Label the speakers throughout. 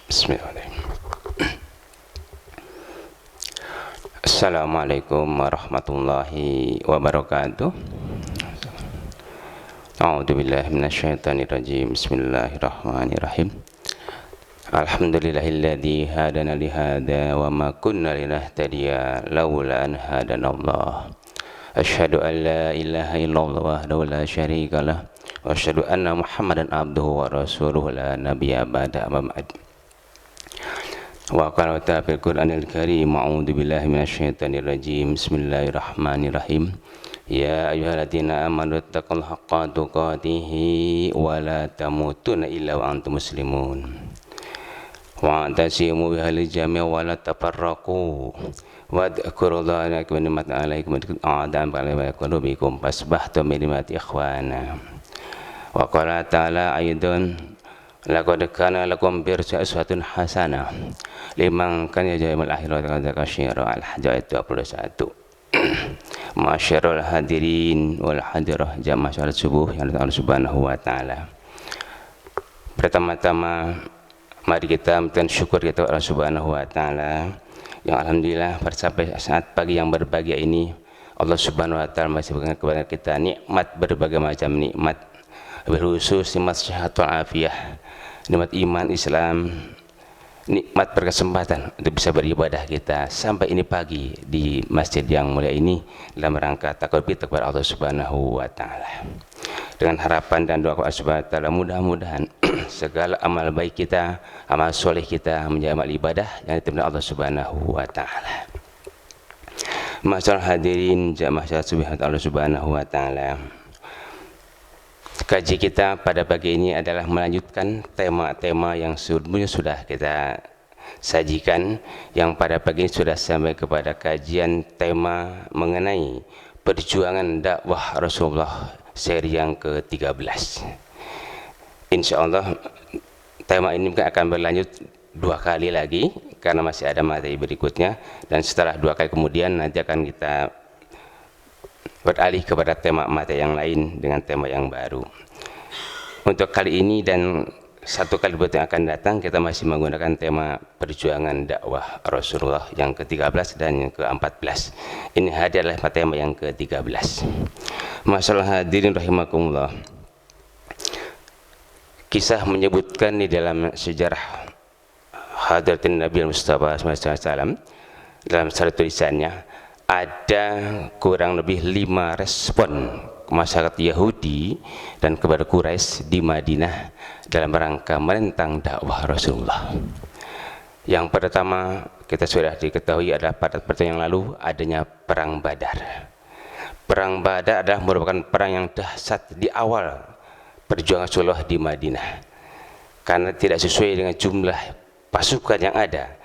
Speaker 1: Bismillahirrahmanirrahim. Assalamualaikum warahmatullahi wabarakatuh. A'udzubillahi minasyaitonirrajim. Bismillahirrahmanirrahim. Alhamdulillahilladzi hadana lihada wa ma kunna linahtadiya laula an hadanallah. Asyhadu an la ilaha illallah wahdahu la syarika lah wa asyhadu anna Muhammadan abduhu wa rasuluhu la nabiyya ba'da amma ba'd. Wa qala ta'ala fil Qur'anil Karim, a'udzu billahi minasyaitonir rajim. Bismillahirrahmanirrahim. Ya ayyuhalladzina amanu taqullaha haqqa tuqatih wa la tamutunna illa wa antum muslimun. Wa tasimu bihal jami' wa la tafarraqu. Wa dzkurullaha wa ni'mat 'alaikum wa a'dam ba'ala qulubikum fasbahtum bi ni'mati ikhwana. Wa qala ta'ala aidan laqad kana lakum bi uswatun hasanah liman kana yarjul akhirata wa dzakara syira al-hajj ayat 21. Masyarul hadirin wal hadirah jamaah salat subuh yang Allah Subhanahu wa taala. Pertama-tama mari kita minta syukur kita Allah Subhanahu wa taala yang alhamdulillah sampai saat pagi yang berbahagia ini Allah Subhanahu wa taala masih berikan kepada kita nikmat berbagai macam nikmat, berkhusus nikmat sehat wal afiah, nikmat iman Islam, nikmat berkesempatan untuk bisa beribadah kita sampai ini pagi di masjid yang mulia ini dalam rangka takbir kepada Allah Subhanahu wa taala. Dengan harapan dan doa kepada Allah Subhanahu wa taala mudah-mudahan segala amal baik kita, amal soleh kita menjadi amal ibadah yang diterima Allah Subhanahu wa taala. Masyaallah hadirin jamaah subhanahu Allah Subhanahu wa taala. Kaji kita pada pagi ini adalah melanjutkan tema-tema yang sebelumnya sudah kita sajikan, yang pada pagi ini sudah sampai kepada kajian tema mengenai perjuangan dakwah Rasulullah seri yang ke-13. Insya Allah tema ini akan berlanjut 2 kali lagi karena masih ada materi berikutnya, dan setelah 2 kali kemudian nanti akan kita beralih kepada tema materi yang lain dengan tema yang baru. Untuk kali ini dan 1 kali berikutnya akan datang kita masih menggunakan tema perjuangan dakwah Rasulullah yang ke-13 dan yang ke-14. Ini adalah tema yang ke-13. Masalah hadirin rahimakumullah. Kisah menyebutkan di dalam sejarah Hadratin Nabi Mustafa SAW dalam satu tulisannya ada kurang lebih 5 respon masyarakat Yahudi dan kepada Quraisy di Madinah dalam rangka menentang dakwah Rasulullah. Yang pertama kita sudah diketahui adalah pada pertemuan yang lalu adanya perang Badar. Perang Badar adalah merupakan perang yang dahsyat di awal perjuangan Rasulullah di Madinah karena tidak sesuai dengan jumlah pasukan yang ada.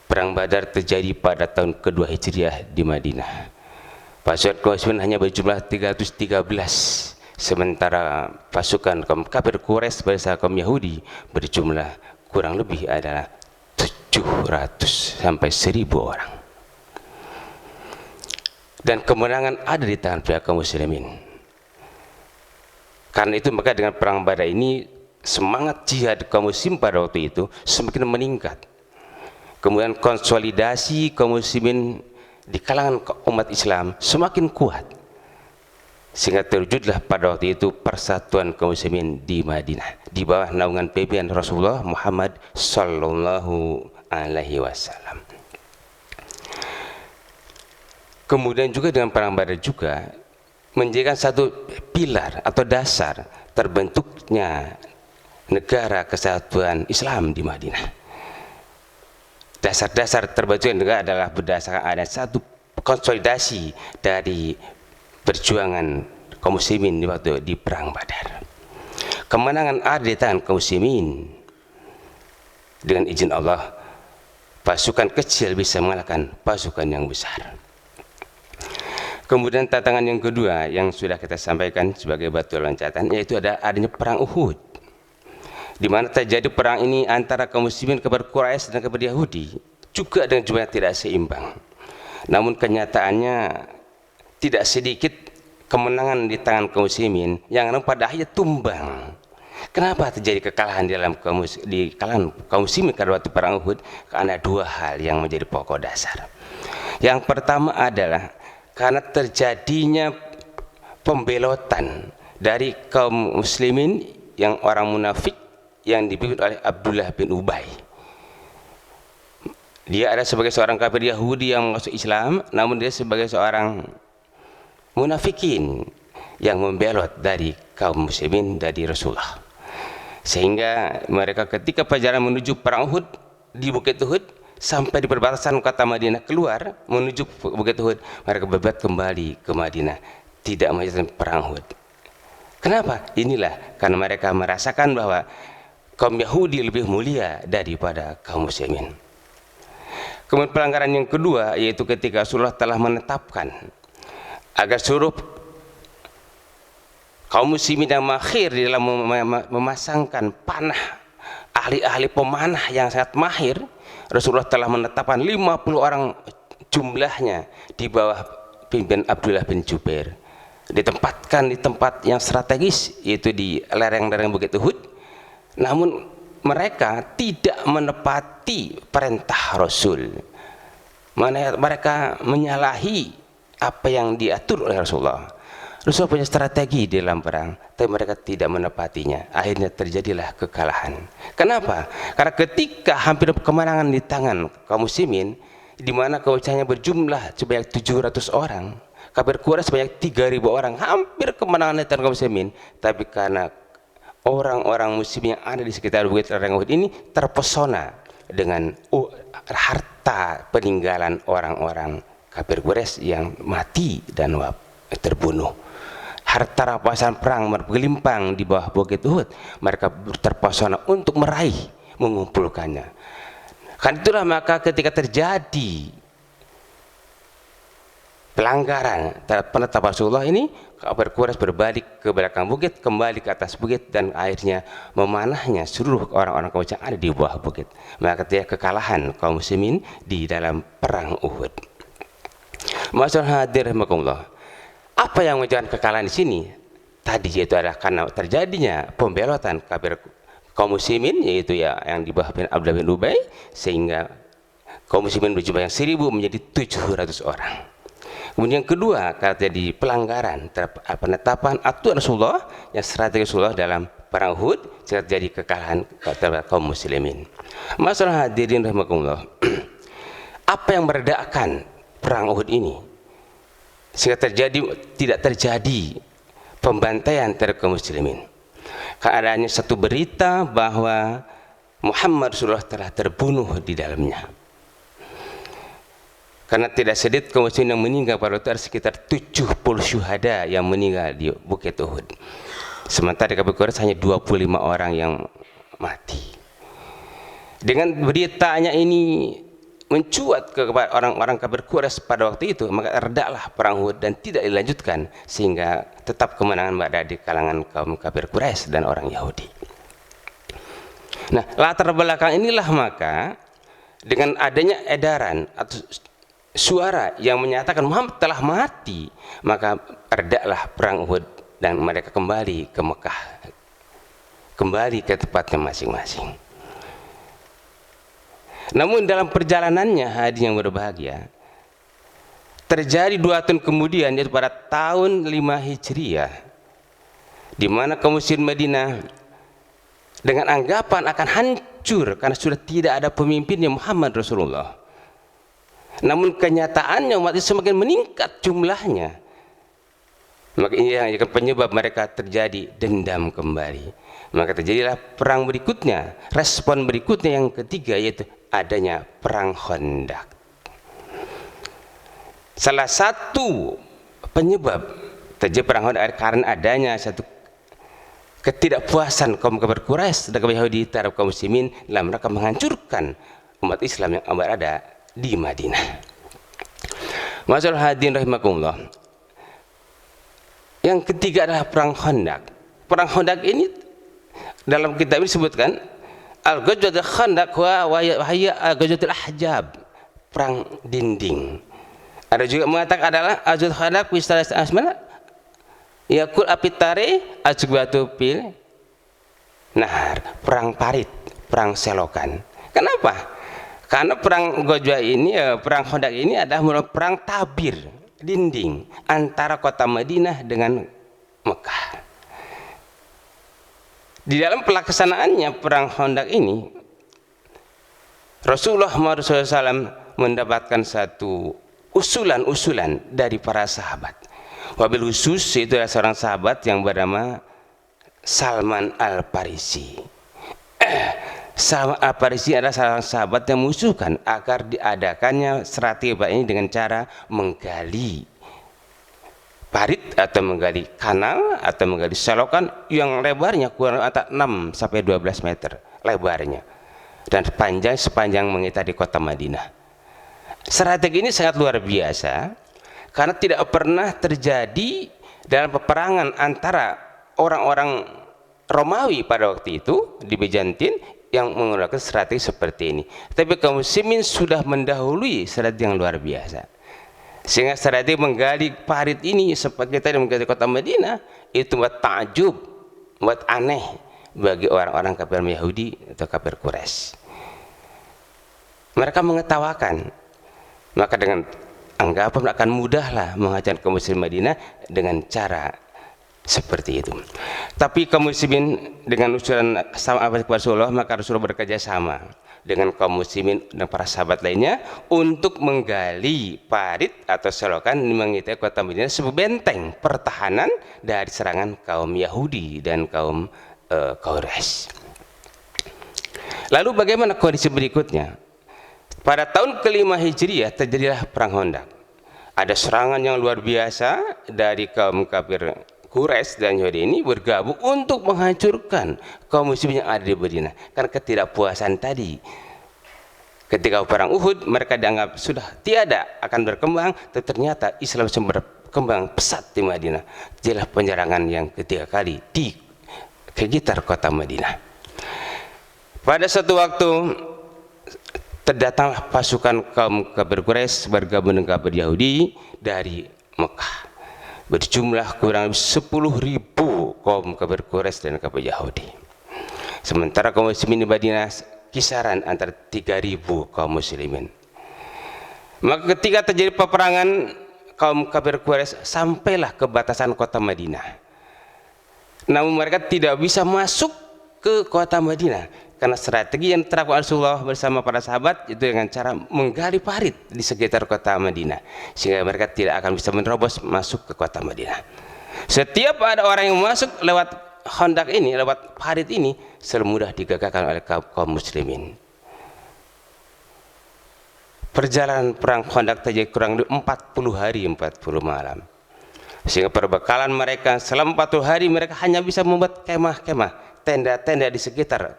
Speaker 1: Perang Badar terjadi pada tahun kedua Hijriah di Madinah. Pasukan kaum muslimin hanya berjumlah 313, sementara pasukan kaum kafir Quraisy bersama kaum Yahudi berjumlah kurang lebih adalah 700 sampai 1000 orang. Dan kemenangan ada di tangan pihak kaum muslimin. Karena itu maka dengan perang Badar ini semangat jihad kaum muslim pada waktu itu semakin meningkat. Kemudian konsolidasi kaum muslimin di kalangan umat Islam semakin kuat, sehingga terwujudlah pada waktu itu persatuan kaum muslimin di Madinah di bawah naungan pimpinan Rasulullah Muhammad sallallahu alaihi wasallam. Kemudian juga dengan perang Badar juga menjadikan satu pilar atau dasar terbentuknya negara kesatuan Islam di Madinah. Dasar-dasar terbentuknya negara adalah berdasarkan ada satu konsolidasi dari perjuangan kaum muslimin di waktu di perang Badar. Kemenangan ada di tangan kaum muslimin. Dengan izin Allah, pasukan kecil bisa mengalahkan pasukan yang besar. Kemudian tantangan yang kedua yang sudah kita sampaikan sebagai batu loncatan, yaitu adanya perang Uhud, di mana terjadi perang ini antara kaum muslimin kepada Quraisy dan kepada Yahudi, juga dengan jumlah tidak seimbang. Namun kenyataannya tidak sedikit kemenangan di tangan kaum muslimin yang pada akhirnya tumbang Kenapa terjadi kekalahan di kalangan kaum muslimin pada waktu perang Uhud? Karena dua hal yang menjadi pokok dasar. Yang pertama adalah karena terjadinya pembelotan dari kaum muslimin yang orang munafik yang dipimpin oleh Abdullah bin Ubay. Dia ada sebagai seorang kafir Yahudi yang masuk Islam, namun dia sebagai seorang munafikin yang membelot dari kaum muslimin dari Rasulullah. Sehingga mereka ketika perjalanan menuju perang Uhud di Bukit Uhud sampai di perbatasan kota Madinah keluar menuju Bukit Uhud, mereka berbuat kembali ke Madinah, tidak melanjutkan perang Uhud. Kenapa? Inilah karena mereka merasakan bahwa kaum Yahudi lebih mulia daripada kaum muslimin. Kemudian pelanggaran yang kedua yaitu ketika Rasulullah telah menetapkan agar seluruh kaum muslimin yang mahir di dalam memasangkan panah, ahli-ahli pemanah yang sangat mahir, Rasulullah telah menetapkan 50 orang jumlahnya di bawah pimpinan Abdullah bin Jubair, ditempatkan di tempat yang strategis yaitu di lereng-lereng Bukit Uhud. Namun mereka tidak menepati perintah Rasul. Mereka menyalahi apa yang diatur oleh Rasulullah. Rasulullah punya strategi di dalam perang, tapi mereka tidak menepatinya. Akhirnya terjadilah kekalahan. Kenapa? Karena ketika hampir kemenangan di tangan kaum muslimin, di mana kaum muslimin berjumlah sebanyak 700 orang, kafir Quraisy sebanyak 3.000 orang, hampir kemenangan di tangan kaum muslimin, tapi karena orang-orang muslim yang ada di sekitar Bukit Uhud ini terpesona dengan harta peninggalan orang-orang kafir Quraisy yang mati dan terbunuh. Harta rampasan perang bergelimpang di bawah Bukit Uhud, mereka terpesona untuk meraih, mengumpulkannya. Kan itulah maka ketika terjadi pelanggaran terhadap penetapan Rasulullah ini, kafir Quraisy berbalik ke belakang bukit, kembali ke atas bukit, dan akhirnya memanahnya seluruh orang-orang kaum yang ada di bawah bukit. Maka terjadi kekalahan kaum muslimin di dalam perang Uhud. Masyaallah hadir rahimakumullah. Apa yang menyebabkan kekalahan di sini? Tadi yaitu adalah karena terjadinya pembelotan kafir kaum muslimin, yaitu yang di bawah Abdullah bin Ubay, sehingga kaum muslimin berjumlah yang 1.000 menjadi 700 orang. Kemudian yang kedua, karena terjadi pelanggaran terhadap penetapan aturan Rasulullah yang strategi Rasulullah dalam perang Uhud, sehingga terjadi kekalahan terhadap kaum muslimin. Masalah hadirin rahimakumullah. Apa yang meredakan perang Uhud ini sehingga tidak terjadi pembantaian terhadap kaum muslimin? Karena adanya satu berita bahwa Muhammad Rasulullah telah terbunuh di dalamnya. Karena tidak sedikit kaum muslimin yang meninggal pada waktu itu, sekitar 70 syuhada yang meninggal di Bukit Uhud. Sementara di kafir Quraisy hanya 25 orang yang mati. Dengan beritanya ini mencuat kepada orang-orang kafir Quraisy pada waktu itu, maka redaklah perang Uhud dan tidak dilanjutkan, sehingga tetap kemenangan berada di kalangan kaum kafir Quraisy dan orang Yahudi. Nah, latar belakang inilah maka dengan adanya edaran atau suara yang menyatakan Muhammad telah mati, maka redaklah perang Uhud dan mereka kembali ke Mekah, kembali ke tempatnya masing-masing. Namun dalam perjalanannya, hadirin yang berbahagia, terjadi 2 tahun kemudian, yaitu pada tahun 5 Hijriah, di mana kaum muslimin Madinah dengan anggapan akan hancur karena sudah tidak ada pemimpinnya Muhammad Rasulullah. Namun kenyataannya umat Islam semakin meningkat jumlahnya. Maka ini yang penyebab mereka terjadi dendam kembali. Maka terjadilah perang berikutnya, respon berikutnya yang ketiga, yaitu adanya perang Khandaq. Salah satu penyebab terjadi perang Khandaq karena adanya satu ketidakpuasan kaum kafir Quraisy dan kaum Yahudi terhadap kaum muslimin dalam rangka menghancurkan umat Islam yang berada di Madinah. Masyaallah hadirin rahimakumullah. Yang ketiga adalah perang Khandaq. Perang Khandaq ini dalam kitab ini disebutkan Al-Ghazwatul Khandaq wa hiya Ghazwatul Ahzab, perang dinding. Ada juga mengatakan adalah Ghazwatul Khandaq fi salas asmana yakul apitare azwatu fil nahar, perang parit, perang selokan. Kenapa? Karena perang Ghazwa ini, perang Khandaq ini adalah perang tabir, dinding antara kota Madinah dengan Mekah. Di dalam pelaksanaannya perang Khandaq ini, Rasulullah SAW mendapatkan satu usulan-usulan dari para sahabat. Wabil khusus itu adalah seorang sahabat yang bernama Salman Al-Farisi. Salman Al-Farisi adalah seorang sahabat yang mengusulkan agar diadakannya strategi ini dengan cara menggali parit atau menggali kanal atau menggali selokan yang lebarnya kurang antara 6 sampai 12 meter lebarnya dan panjang sepanjang mengitari kota Madinah. Strategi ini sangat luar biasa karena tidak pernah terjadi dalam peperangan antara orang-orang Romawi pada waktu itu di Bizantin yang menggunakan strategi seperti ini. Tapi kaum muslimin sudah mendahului strategi yang luar biasa. Sehingga strategi menggali parit ini seperti tadi menggali kota Madinah itu buat takjub, buat aneh bagi orang-orang kafir Yahudi atau kafir Quraisy. Mereka mengetawakan. Maka dengan anggapan akan mudahlah mengajar kaum muslimin Madinah dengan cara seperti itu. Tapi kaum muslimin dengan usulan sahabat Rasulullah, maka Rasulullah bekerja sama dengan kaum muslimin dan para sahabat lainnya untuk menggali parit atau selokan mengitari kota Madinah sebagai benteng pertahanan dari serangan kaum Yahudi dan kaum Quraisy. Lalu bagaimana kondisi berikutnya? Pada tahun kelima Hijriah terjadilah perang Khandaq. Ada serangan yang luar biasa dari kaum kafir Quraisy dan Yahudi ini bergabung untuk menghancurkan kaum muslimin yang ada di Madinah. Karena ketidakpuasan tadi. Ketika perang Uhud mereka dianggap sudah tiada akan berkembang, tetapi ternyata Islam berkembang pesat di Madinah. Jadilah penyerangan yang ketiga kali di sekitar kota Madinah. Pada suatu waktu terdatanglah pasukan kaum kafir Quraisy bergabung dengan kafir Yahudi dari Mekah. Berjumlah kurang lebih 10.000 kaum kafir Quraisy dan kafir Yahudi. Sementara kaum muslimin di Madinah kisaran antara 3.000 kaum muslimin. Maka ketika terjadi peperangan kaum kafir Quraisy sampailah ke batasan kota Madinah. Namun mereka tidak bisa masuk ke kota Madinah. Karena strategi yang diterapkan Rasulullah bersama para sahabat itu dengan cara menggali parit di sekitar kota Madinah sehingga mereka tidak akan bisa menerobos masuk ke kota Madinah. Setiap ada orang yang masuk lewat Khandaq ini, lewat parit ini, selalu mudah digagalkan oleh kaum muslimin. Perjalanan perang Khandaq terjadi kurang lebih 40 hari 40 malam. Sehingga perbekalan mereka selama 40 hari mereka hanya bisa membuat kemah-kemah, tenda-tenda di sekitar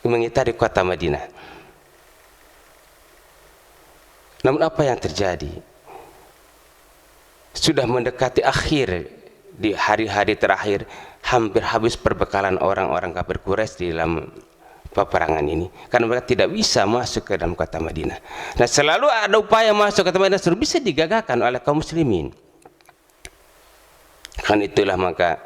Speaker 1: mengitari kota Madinah. Namun apa yang terjadi? Sudah mendekati akhir, di hari-hari terakhir hampir habis perbekalan orang-orang kafir Quraisy di dalam peperangan ini karena mereka tidak bisa masuk ke dalam kota Madinah. Nah, selalu ada upaya masuk ke kota Madinah selalu bisa digagalkan oleh kaum muslimin. Karena itulah maka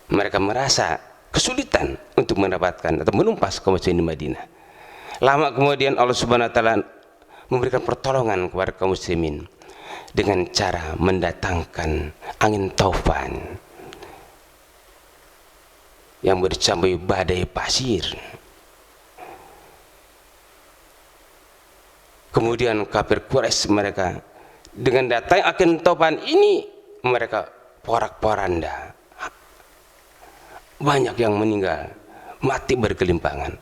Speaker 1: mereka merasa kesulitan untuk mendapatkan atau menumpas kaum muslimin di Madinah. Lama kemudian Allah Subhanahu wa taala memberikan pertolongan kepada kaum muslimin dengan cara mendatangkan angin taufan yang bercampur badai pasir. Kemudian kafir Quraisy mereka dengan datang angin taufan ini mereka porak-poranda. Banyak yang meninggal, mati bergelimpangan.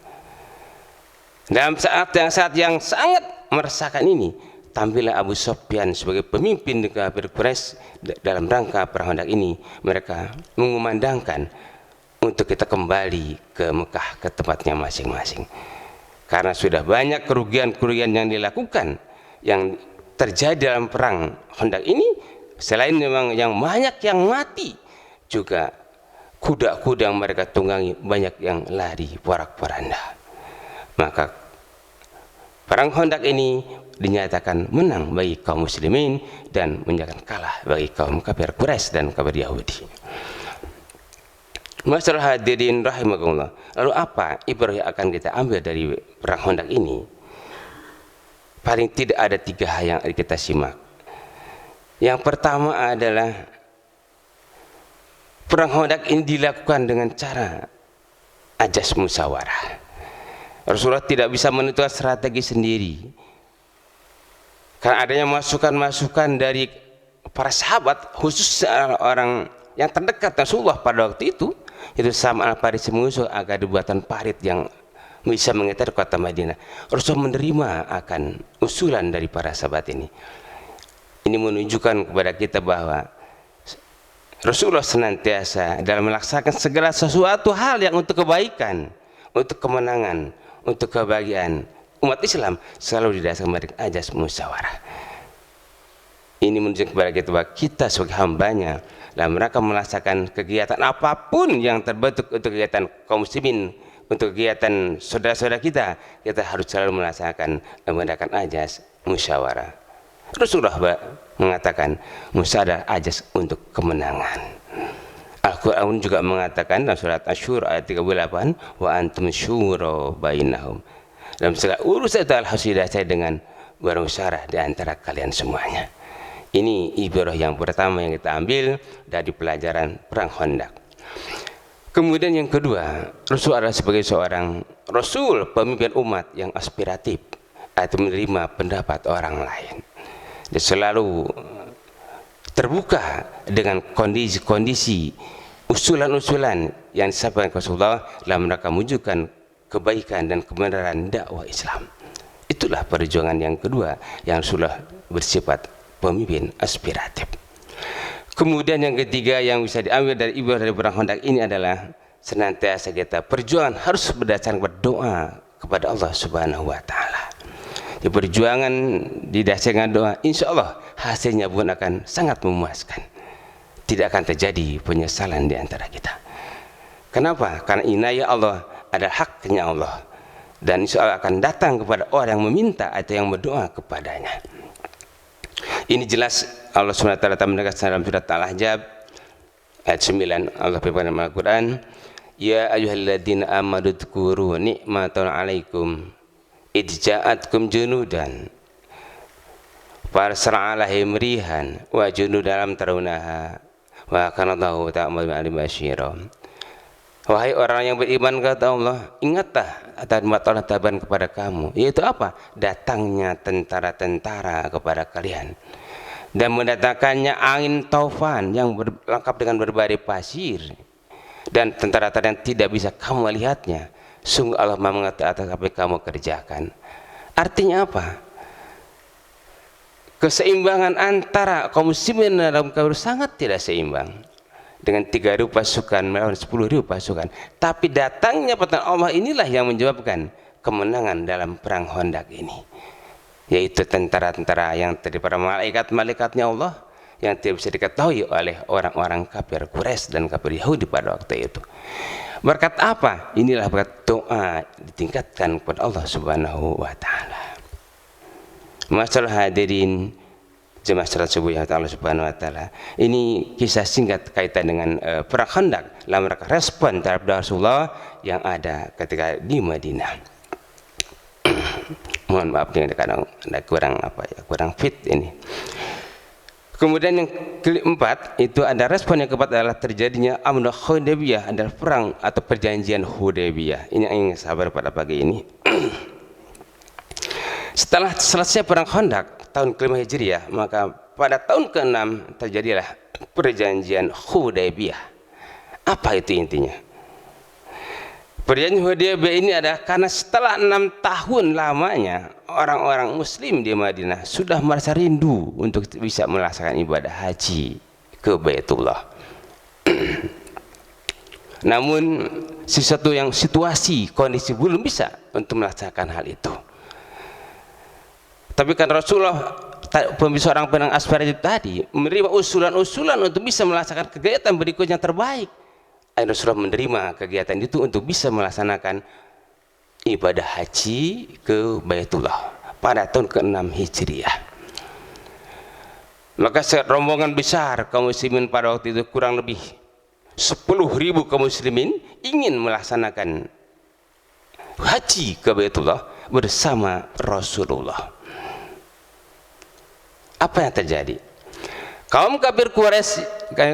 Speaker 1: Dalam saat yang sangat meresahkan ini, tampillah Abu Sufyan sebagai pemimpin kafir Quraisy dalam rangka perang Khandaq ini. Mereka mengumandangkan untuk kita kembali ke Mekah, ke tempatnya masing-masing. Karena sudah banyak kerugian-kerugian yang dilakukan, yang terjadi dalam perang Khandaq ini, selain memang yang banyak yang mati, juga kuda-kuda yang mereka tunggangi banyak yang lari porak-poranda. Maka perang Khandaq ini dinyatakan menang bagi kaum muslimin dan menyatakan kalah bagi kaum kafir Quraisy dan kafir Yahudi. Masalah hadirin rahimakumullah. Lalu apa ibrah yang akan kita ambil dari perang Khandaq ini? Paling tidak ada 3 hal yang kita simak. Yang pertama adalah perang Khandaq ini dilakukan dengan cara ajas musyawarah. Rasulullah tidak bisa menentukan strategi sendiri. Karena adanya masukan-masukan dari para sahabat, khusus orang yang terdekat Rasulullah pada waktu itu Sam al-Farisi mengusul agar dibuatan parit yang bisa mengitar kota Madinah. Rasul menerima akan usulan dari para sahabat ini. Ini menunjukkan kepada kita bahwa Rasulullah senantiasa dalam melaksanakan segala sesuatu hal yang untuk kebaikan, untuk kemenangan, untuk kebahagiaan umat Islam selalu didasarkan pada ajas musyawarah. Ini menunjukkan kepada kita bahwa kita sebagai hambanya dalam mereka melaksanakan kegiatan apapun yang terbentuk untuk kegiatan kaum muslimin, untuk kegiatan saudara-saudara kita, kita harus selalu menggunakan ajas musyawarah. Rasulullah mengatakan musyawarah ajas untuk kemenangan. Al-Quran juga mengatakan dalam surat Asy-Syura ayat 38, wa antum syura bainahum. Dalam segala urusan itu alhamdulillah saya dengan bermusyawarah di antara kalian semuanya. Ini ibrah yang pertama yang kita ambil dari pelajaran perang Khandaq. Kemudian yang kedua, Rasul adalah sebagai seorang Rasul, pemimpin umat yang aspiratif atau menerima pendapat orang lain. Dia selalu terbuka dengan kondisi-kondisi, usulan-usulan yang disampaikan Rasulullah dalam rangka mewujudkan kebaikan dan kebenaran dakwah Islam. Itulah perjuangan yang kedua yang sudah bersifat pemimpin aspiratif. Kemudian yang ketiga yang bisa diambil dari ibrah dari perang Khandaq ini adalah senantiasa kita perjuangan harus berdasarkan berdoa kepada Allah Subhanahu wa taala. Di perjuangan didasarkan doa, insya Allah hasilnya pun akan sangat memuaskan. Tidak akan terjadi penyesalan di antara kita. Kenapa? Karena inayah Allah adalah haknya Allah, dan insya Allah akan datang kepada orang yang meminta atau yang berdoa kepadanya. Ini jelas Allah SWT menegaskan dalam surat Al-Ahzab ayat 9. Allah berfirman dalam Al-Quran, ya ayyuhalladzina amanu dzkuru ni'matan 'alaikum idz ja'atkum junudan farsala 'alaihim rihan wa junudan lam tarawnaha wa kana Allahu ta'ala basyira. Wahai orang yang beriman, kata Allah, ingatlah atas nikmat Allah taban kepada kamu, yaitu apa? Datangnya tentara-tentara kepada kalian dan mendatangkannya angin taufan yang lengkap dengan berbagai pasir dan tentara-tentara yang tidak bisa kamu melihatnya. Sungguh Allah mengetahui atas apa yang kamu kerjakan. Artinya apa? Keseimbangan antara kaum muslimin dalam kafir sangat tidak seimbang. Dengan 3.000 pasukan melawan 10.000 pasukan, tapi datangnya pertolongan Allah inilah yang menyebabkan kemenangan dalam perang Khandaq ini, yaitu tentara-tentara yang terdiri para malaikat-malaikatnya Allah yang tidak bisa diketahui oleh orang-orang kafir Quraisy dan kafir Yahudi pada waktu itu. Berkat apa? Inilah berkat doa ditingkatkan kepada Allah Subhanahu wa taala. Masalah hadirin jemaah salat subuh yang Allah Subhanahu wa taala. Ini kisah singkat kaitan dengan perang Khandaq dalam rangka respon terhadap Rasulullah yang ada ketika di Madinah. Mohon maaf nih kadang ada kurang fit ini. Kemudian yang keempat itu ada respon yang keempat adalah terjadinya Amr Hudaybiyah, adalah perang atau perjanjian Hudaybiyah. Ini yang ingin sabar pada pagi ini. Setelah selesai perang Khandaq tahun ke-5 Hijriah, maka pada tahun ke-6 terjadilah perjanjian Hudaybiyah. Apa itu intinya? Perjanjian Hudaybiyah ini adalah karena setelah 6 tahun lamanya orang-orang muslim di Madinah sudah merasa rindu untuk bisa melaksanakan ibadah haji ke Baitullah. Namun sesuatu yang situasi kondisi belum bisa untuk melaksanakan hal itu. Tapi kan Rasulullah seorang penang aspiratif tadi menerima usulan-usulan untuk bisa melaksanakan kegiatan berikutnya terbaik. Rasulullah menerima kegiatan itu untuk bisa melaksanakan ibadah haji ke Baitullah pada tahun ke-6 Hijriah. Maka rombongan besar kaum muslimin pada waktu itu kurang lebih 10.000 kaum muslimin ingin melaksanakan haji ke Baitullah bersama Rasulullah. Apa yang terjadi? Kaum kafir Quraisy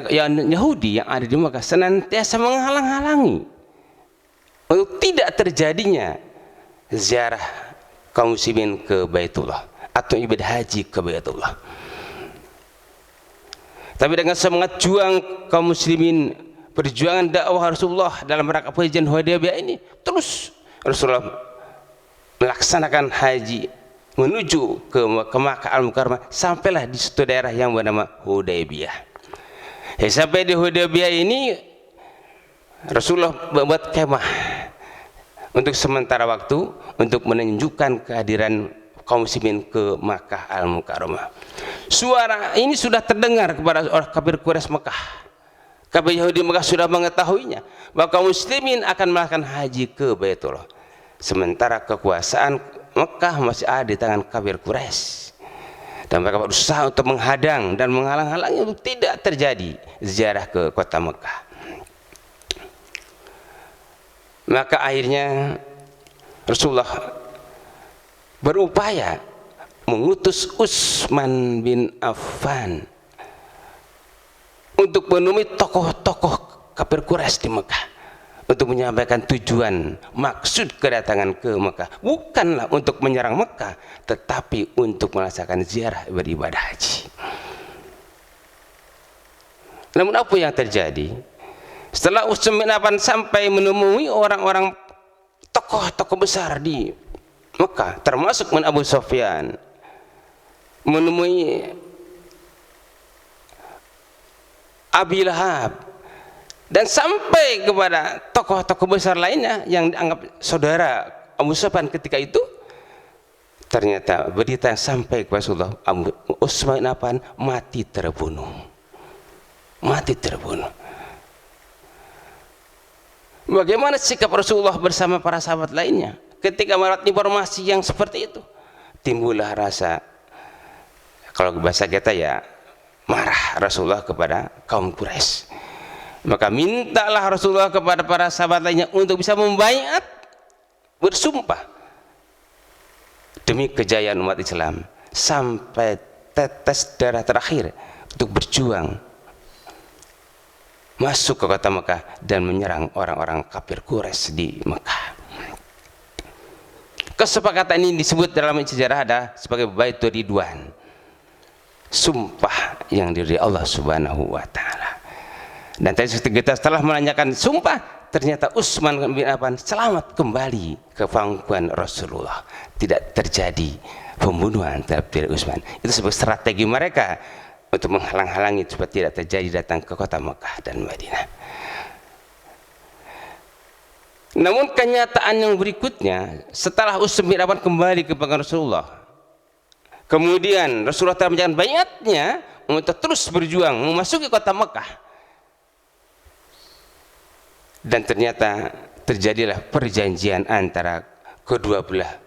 Speaker 1: yang Yahudi yang ada di Makkah senantiasa menghalang-halangi untuk tidak terjadinya ziarah kaum muslimin ke Baitullah atau ibadah haji ke Baitullah. Tapi dengan semangat juang kaum muslimin, perjuangan dakwah Rasulullah dalam rangka perjanjian Hudaybiyah ini, terus Rasulullah melaksanakan haji menuju ke Makkah Al-Mukarramah, sampailah di suatu daerah yang bernama Hudaybiyah. Sampai di Hudaybiyah ini Rasulullah membuat kemah untuk sementara waktu untuk menunjukkan kehadiran kaum muslimin ke Makkah Al-Mukarramah. Suara ini sudah terdengar kepada orang kafir Quraisy Mekah. Kafir Yahudi Mekah sudah mengetahuinya bahwa kaum muslimin akan melakukan haji ke Baitullah. Sementara kekuasaan Mekah masih ada di tangan kafir Quraisy. Dan mereka berusaha untuk menghadang dan menghalang-halangi untuk tidak terjadi ziarah ke kota Mekah. Maka akhirnya Rasulullah berupaya mengutus Utsman bin Affan untuk menemui tokoh-tokoh kafir Quraisy di Mekah untuk menyampaikan tujuan maksud kedatangan ke Mekah, bukanlah untuk menyerang Mekah, tetapi untuk melaksanakan ziarah beribadah haji. Namun apa yang terjadi setelah Utsman bin Affan sampai menemui orang-orang tokoh-tokoh besar di Mekah, termasuk Abu Sufyan, menemui Abi Lahab, dan sampai kepada tokoh-tokoh besar lainnya yang dianggap saudara Abu Sufyan ketika itu, ternyata berita yang sampai kepada Rasulullah, Utsman bin Affan mati terbunuh. Bagaimana sikap Rasulullah bersama para sahabat lainnya ketika mendapat informasi yang seperti itu? Timbullah rasa, kalau bahasa kita ya, marah Rasulullah kepada kaum Quraisy. Maka mintalah Rasulullah kepada para sahabat lainnya untuk bisa membaiat, bersumpah demi kejayaan umat Islam sampai tetes darah terakhir untuk berjuang masuk ke kota Mekah dan menyerang orang-orang kafir Quraisy di Mekah. Kesepakatan ini disebut dalam sejarah ada sebagai Baitur Ridwan, sumpah yang diberi Allah Subhanahu wa taala. Dan tadi kita setelah menanyakan sumpah, ternyata Utsman bin Affan selamat kembali ke pangkuan Rasulullah. Tidak terjadi pembunuhan terhadap diri Utsman. Itu sebagai strategi mereka untuk menghalang-halangi supaya tidak terjadi datang ke kota Mekah dan Madinah. Namun kenyataan yang berikutnya, setelah Utsman bin Affan kembali ke pangkuan Rasulullah, kemudian Rasulullah telah menjalankan baiatnya untuk terus berjuang memasuki kota Mekah. Dan ternyata terjadilah perjanjian antara kedua belah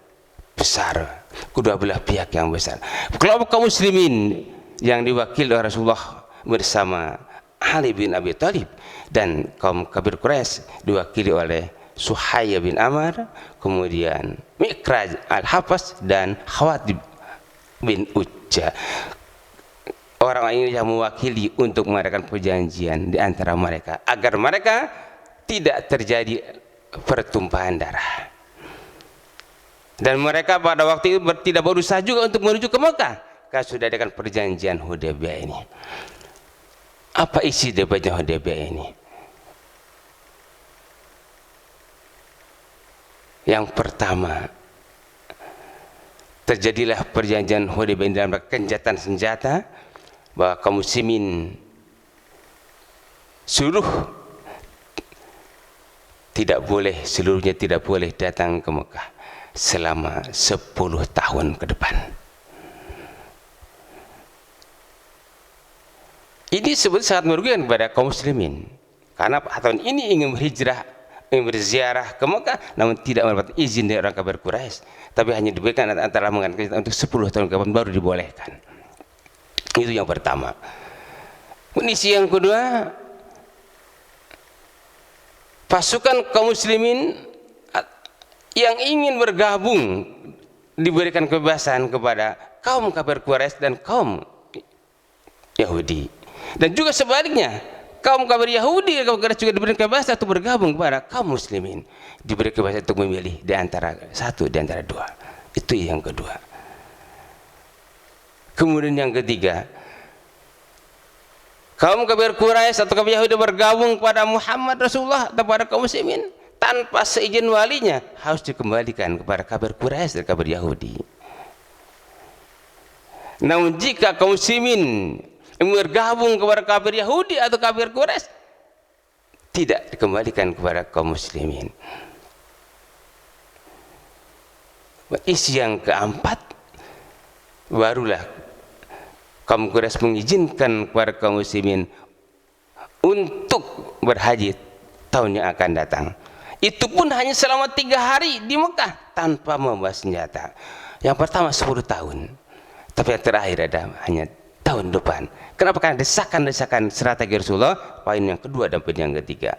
Speaker 1: pihak yang besar. Kelompok kaum muslimin yang diwakili oleh Rasulullah bersama Ali bin Abi Thalib, dan kaum kafir Quraisy diwakili oleh Suhayy bin Amr, kemudian Mikraj al-Hafas dan Khawatib bin Ujjah. Orang ini yang mewakili untuk mengadakan perjanjian di antara mereka agar mereka tidak terjadi pertumpahan darah. Dan mereka pada waktu itu tidak berusaha juga untuk menuju ke Mekah karena sudah dengan perjanjian Hudaybiyah ini. Apa isi perjanjian Hudaybiyah ini? Yang pertama, terjadilah perjanjian Hudaybiyah dalam kenjatan senjata bahwa kaum muslimin seluruhnya tidak boleh datang ke Mekah selama 10 tahun ke depan. Ini sebetulnya sangat merugikan kepada kaum muslimin karena tahun ini ingin berhijrah, ingin berziarah ke Mekah, namun tidak mendapat izin dari orang kafir Quraisy, tapi hanya diberikan antara mengatakan untuk 10 tahun ke depan baru dibolehkan. Itu yang pertama. Kondisi yang kedua, pasukan kaum muslimin yang ingin bergabung diberikan kebebasan kepada kaum kafir Quraisy dan kaum Yahudi. Dan juga sebaliknya, kaum kafir Yahudi juga diberikan kebebasan untuk bergabung kepada kaum muslimin, diberi kebebasan untuk memilih di antara satu di antara dua. Itu yang kedua. Kemudian yang ketiga, kaum kafir Quraisy atau kafir Yahudi bergabung kepada Muhammad Rasulullah atau kepada kaum muslimin tanpa seizin walinya, harus dikembalikan kepada kafir Quraisy dan kafir Yahudi. Namun jika kaum muslimin bergabung kepada kafir Yahudi atau kafir Quraisy, tidak dikembalikan kepada kaum muslimin. Isi yang keempat, barulah kaum Quraisy mengizinkan kepada kaum muslimin untuk berhaji tahun yang akan datang. Itu pun hanya selama 3 hari di Mekah tanpa membawa senjata. Yang pertama 10 tahun, tapi yang terakhir ada hanya tahun depan. Kenapa? Karena desakan-desakan strategi Rasulullah, poin yang kedua dan poin yang ketiga.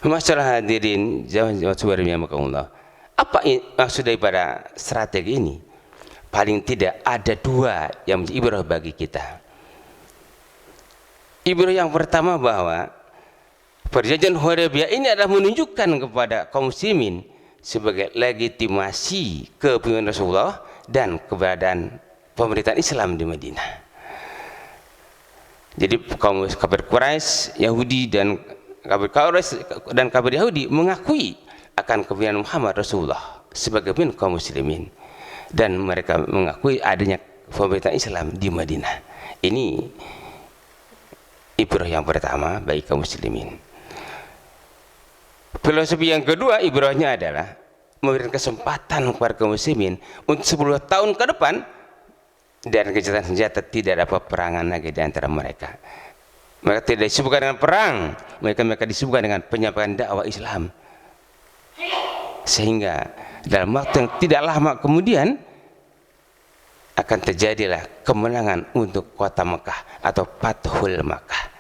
Speaker 1: Masalah hadirin jamaah Allah, apa maksud daripada strategi ini? Paling tidak ada 2 yang menjadi ibrah bagi kita. Ibrah yang pertama, bahwa perjanjian Hudaybiyah ini adalah menunjukkan kepada kaum muslimin sebagai legitimasi kepemimpinan Rasulullah dan keberadaan pemerintahan Islam di Madinah. Jadi kaum kafir Quraisy, Yahudi dan kafir Yahudi mengakui akan kepemimpinan Muhammad Rasulullah sebagai pemimpin kaum muslimin, dan mereka mengakui adanya pemerintahan Islam di Madinah. Ini ibrah yang pertama bagi kaum muslimin. Filosofi yang kedua, ibrahnya adalah memberikan kesempatan kepada kaum muslimin untuk 10 tahun ke depan dan gencatan senjata tidak ada peperangan lagi di antara mereka. Mereka tidak disibukkan dengan perang, mereka disibukkan dengan penyampaian dakwah Islam. Sehingga dalam waktu yang tidak lama kemudian akan terjadilah kemenangan untuk kota Mekah atau Fathul Makkah.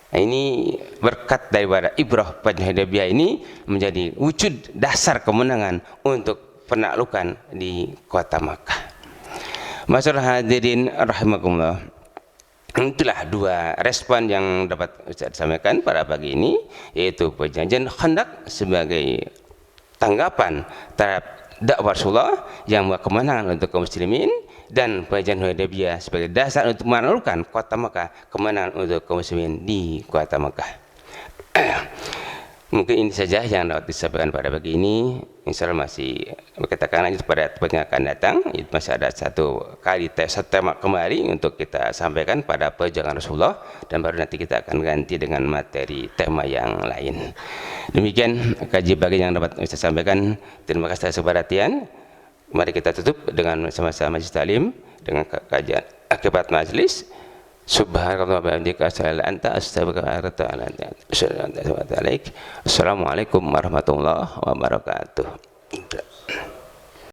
Speaker 1: Nah, ini berkat daripada ibrah perjanjian Hudaybiyah ini menjadi wujud dasar kemenangan untuk penaklukan di kota Makkah. Masalah hadirin rahimakumullah, itulah 2 respon yang dapat saya sampaikan pada pagi ini, yaitu perjanjian Khandaq sebagai tanggapan terhadap dakwah Rasulullah yang membawa kemenangan untuk kaum muslimin, dan perjanjian Hudaybiyah sebagai dasar untuk menaklukkan kota Mekah, kemenangan untuk kaum muslimin di kota Mekah. Mungkin ini saja yang dapat disampaikan pada pagi ini. Insyaallah masih kita akan lanjut pada tempat yang akan datang. Masih ada satu tema kembali untuk kita sampaikan pada perjuangan Rasulullah, dan baru nanti kita akan ganti dengan materi tema yang lain. Demikian kaji pagi yang dapat saya sampaikan. Terima kasih atas perhatian. Mari kita tutup dengan sama-sama majlis taklim dengan kajian akibat majlis. Subhanallah wa bihamdika asyhadu an la ilaha illa anta astaghfiruka wa atubu ilaik. Assalamualaikum warahmatullahi wabarakatuh.